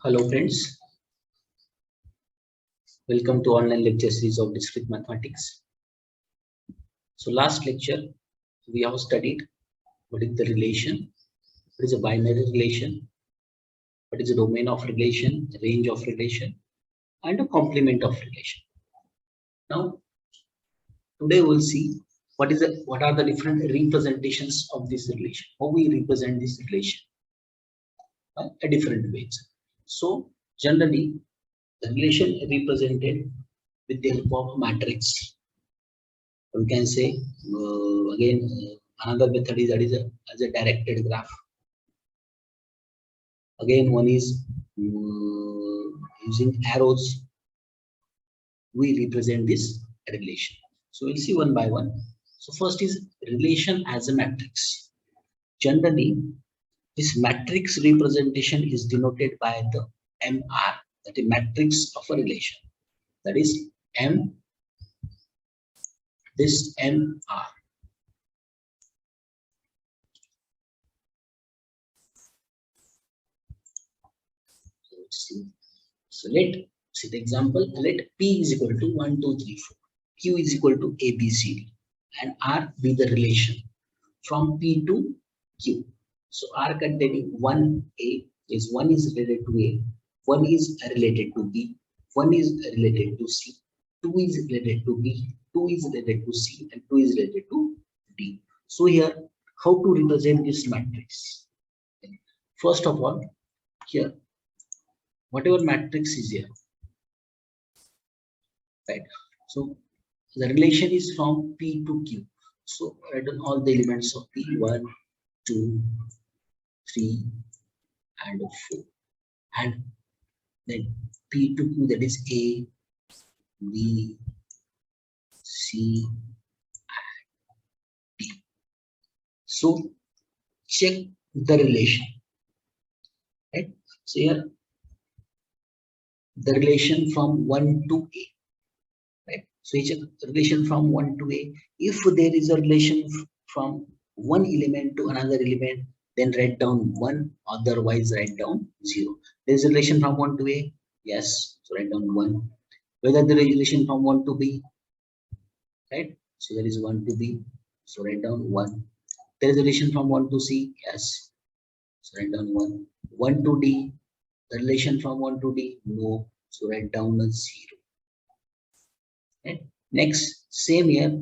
Hello friends, welcome to online lecture series of discrete mathematics. So last lecture we have studied what is the relation, what is a binary relation, what is the domain of relation, range of relation, and a complement of relation. Now today we'll see what are the different representations of this relation, how we represent this relation at different ways. So generally the relation represented with the help of matrix. We can say another method is as a directed graph. Again, one is using arrows. We represent this relation. So we'll see one by one. So first is relation as a matrix. Generally, this matrix representation is denoted by the MR, that is matrix of a relation. That is M. This MR. So let see the example. Let P is equal to 1, 2, 3, 4. Q is equal to A, B, C, D, and R be the relation from P to Q. So R containing 1A is 1 is related to A, 1 is related to B, 1 is related to C, 2 is related to B, 2 is related to C, and 2 is related to D. So here, how to represent this matrix? First of all, here, whatever matrix is here, right? So the relation is from P to Q. So write down all the elements of P, 1, 2, 3, and 4. And then P to Q, that is A, B, C, and D. So check the relation, right? So here the relation from 1 to A, right? So check relation from 1 to A. If there is a relation from one element to another element, then write down 1, otherwise write down 0. There is a relation from 1 to A, yes, so write down 1. Whether there is a relation from 1 to B, right? So there is 1 to B, so write down 1. There is a relation from 1 to C, yes, so write down 1. 1 to D, the relation from 1 to D, no, so write down a 0. Right? Next, same here,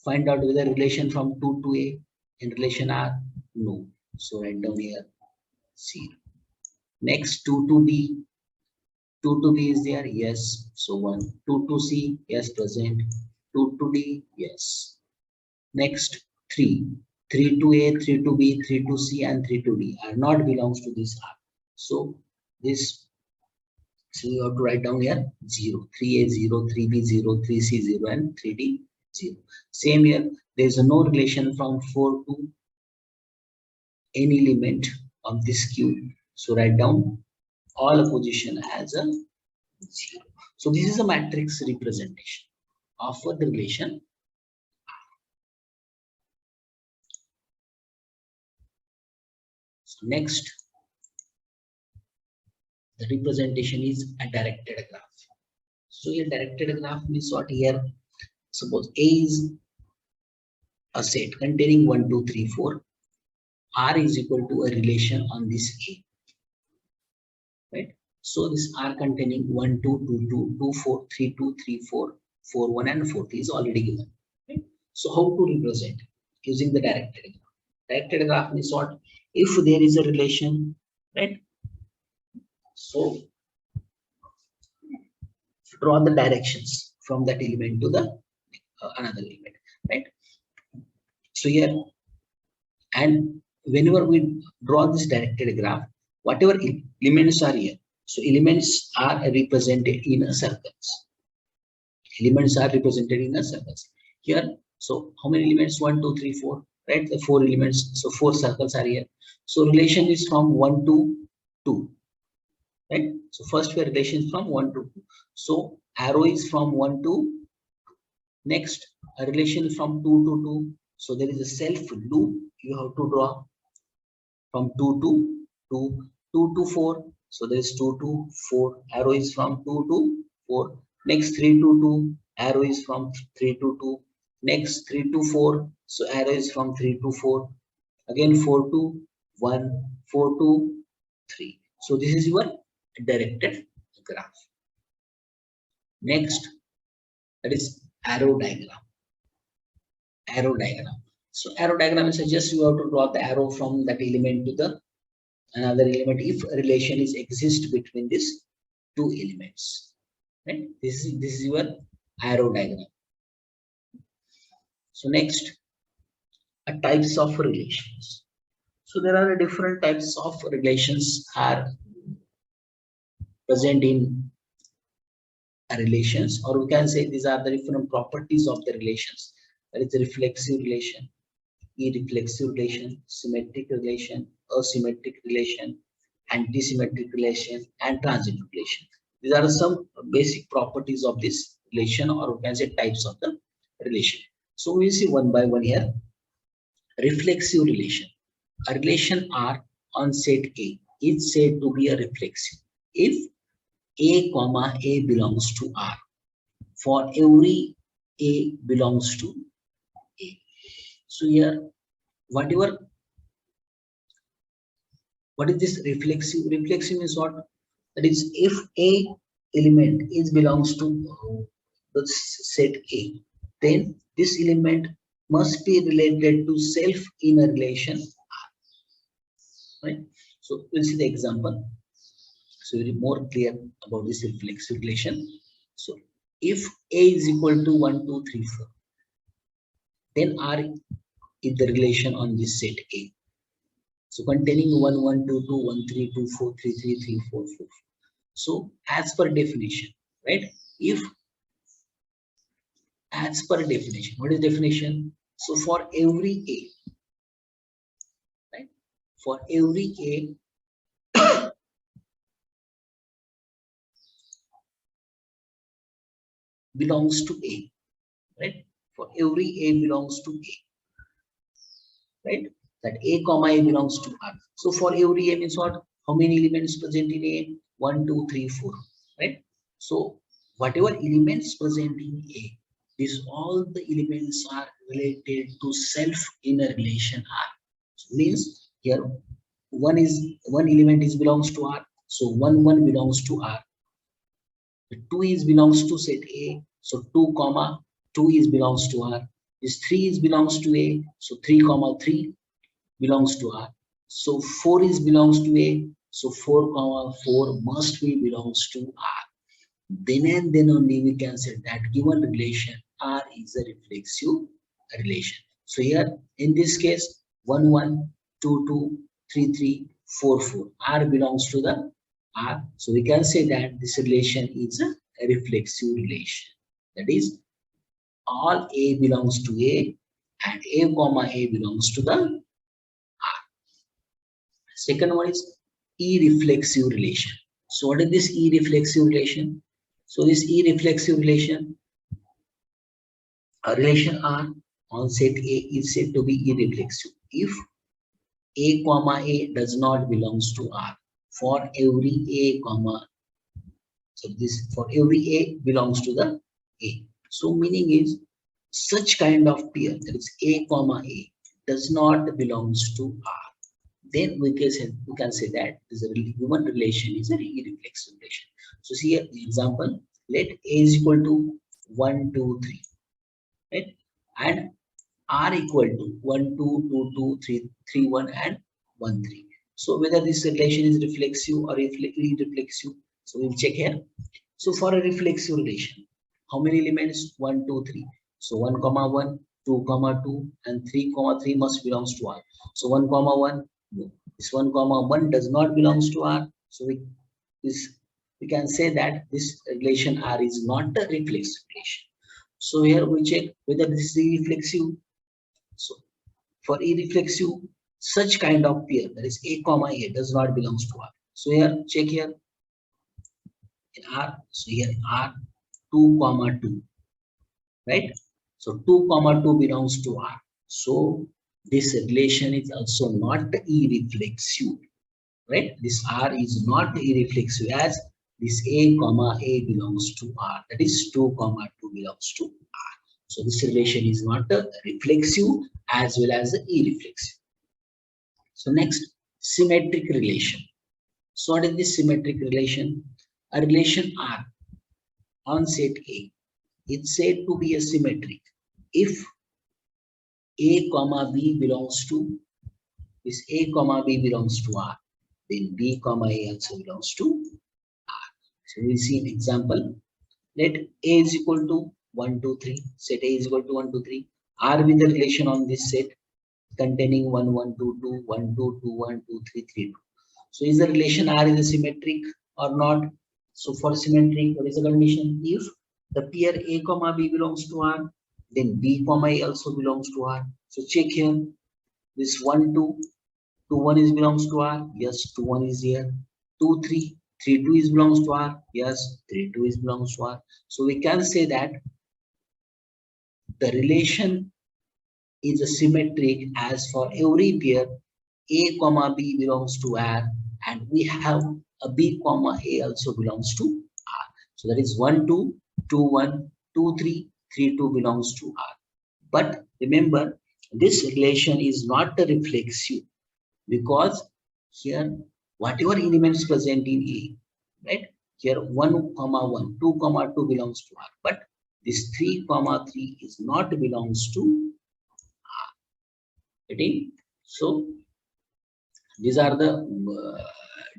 find out whether relation from 2 to A and relation R, no, so write down here 0. Next, 2 to B, 2 to B is there, yes, so 1. 2 to C, yes, present. 2 to D, yes. Next, 3. 3 to A, 3 to B, 3 to C, and 3 to D are not belongs to this R. So this, so you have to write down here 0. 3A 0, 3B 0, 3C 0, and 3D 0. Same here, there is no relation from 4 to any element of this Q. So write down all position as a 0. So this is a matrix representation of the relation. So next, the representation is a directed graph. So a directed graph means what here? Suppose A is a set containing 1, 2, 3, 4. R is equal to a relation on this A, right? So this R containing 1, 2, 2, 2, 2, 4, 3, 2, 3, 4, 4, 1, and 4 is already given. Right? So how to represent? Using the directed graph. Directed graph means what? If there is a relation, right? So draw the directions from that element to the another element, right? So here, and whenever we draw this directed graph, whatever elements are here, So elements are represented in a circles. Elements are represented in a circles. Here, so how many elements? 1, 2, 3, 4. Right? The 4 elements. So 4 circles are here. So relation is from 1 to 2. Right? So first we have relation from 1 to 2. So arrow is from 1 to next a relation from 2 to 2. So there is a self loop you have to draw from 2 to 2, 2 to 4. So there is 2 to 4. Arrow is from 2 to 4. Next 3 to 2. Arrow is from 3 to 2. Next 3 to 4. So arrow is from 3 to 4. Again 4 to 1, 4 to 3. So this is your directed graph. Next, that is arrow diagram. Arrow diagram. So arrow diagram is just you have to draw the arrow from that element to the another element if a relation is exist between these two elements. Right? This is your arrow diagram. So next, types of relations. So there are different types of relations are present in relations, or we can say these are the different properties of the relations. That is the reflexive relation, irreflexive relation, symmetric relation, asymmetric relation, antisymmetric relation, and transitive relation. These are some basic properties of this relation, or we can say types of the relation. So we see one by one here. Reflexive relation. A relation R on set A is said to be a reflexive if A comma A belongs to R. For every A belongs to A. So here, whatever, what is this reflexive? Reflexive is what? That is, if A element is belongs to the set A, then this element must be related to self in a relation R. Right? So we'll see the example. So we'll be more clear about this reflexive relation. So if A is equal to 1, 2, 3, 4, then R is the relation on this set A. So containing 1, 1, 2, 2, 1, 3, 2, 4, 3, 3, 3, 4, 4. So as per definition, right? As per definition, what is definition? So for every A, right? For every A belongs to A, right? For every A belongs to A, right? That A comma A belongs to R. So for every A means what? How many elements present in A? 1, 2, 3, 4, right? So whatever elements present in A, these all the elements are related to self in a relation R. So means here one element is belongs to R. So 1, 1 belongs to R. 2 is belongs to set A. So 2 comma 2 is belongs to R. This 3 is belongs to A. So 3 comma 3 belongs to R. So 4 is belongs to A. So 4 comma 4 must be belongs to R. Then and then only we can say that given relation R is a reflexive relation. So here in this case 1, 1, 2, 2, 3, 3, 4, 4. R belongs to the R. So we can say that this relation is a reflexive relation. That is, all A belongs to A and A comma A belongs to the R. Second one is irreflexive relation. So what is this irreflexive relation? So this irreflexive relation, a relation R on set A is said to be irreflexive if A comma A does not belongs to R. For every A comma, so this for every A belongs to the A. So meaning is such kind of pair, that is A comma A, does not belongs to R. Then we can say that this human relation is a irreflexive relation. So see here the example. Let A is equal to 1, 2, 3, right? And R equal to 1, 2, 2, 2, 3, 3, 1, and 1, 3. So whether this relation is reflexive or irreflexive, so we'll check here. So for a reflexive relation, how many elements? 1, 2, 3. So 1 comma 1, 2 comma 2, and 3 comma 3 must belongs to R. So 1 comma 1, no. This 1 comma 1 does not belongs to R. So this we can say that this relation R is not a reflexive relation. So here we check whether this is irreflexive. So for irreflexive, such kind of pair, that is A comma A, does not belongs to R. So here check here in R. So here R 2 comma 2, right? So 2 comma 2 belongs to R. So this relation is also not irreflexive, right? This R is not irreflexive as this A comma A belongs to R. That is 2 comma 2 belongs to R. So this relation is not a reflexive as well as irreflexive. So next, symmetric relation. So what is this symmetric relation? A relation R on set A is said to be a symmetric if A comma B belongs to this A comma B belongs to R, then B comma A also belongs to R. So we'll see an example. Let A is equal to 1, 2, 3. Set A is equal to 1, 2, 3. R with the relation on this set containing 1, 1, 2, 2, 1, 2, 2, 1, 2, 3, 3, 2. So is the relation R is a symmetric or not? So for symmetric, what is the condition? If the pair A comma B belongs to R, then B comma A also belongs to R. So check here. This 1, 2, 2, 1 is belongs to R. Yes, 2, 1 is here. 2, 3, 3, 2 is belongs to R. Yes, 3, 2 is belongs to R. So we can say that the relation is a symmetric as for every pair A comma B belongs to R, and we have a B comma A also belongs to R. So that is 1, 2, 2, 1, 2, 3, 3, 2 belongs to R. But remember, this relation is not a reflexive because here whatever elements present in A, right? Here 1 comma 1, 2 comma 2 belongs to R, but this 3 comma 3 is not belongs to R. Ready? So these are the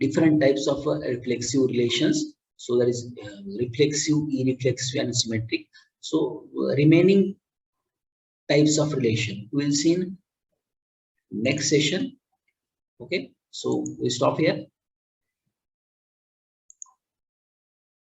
different types of reflexive relations. So there is reflexive, irreflexive, and symmetric. So remaining types of relation we'll see in next session. Okay, so we stop here.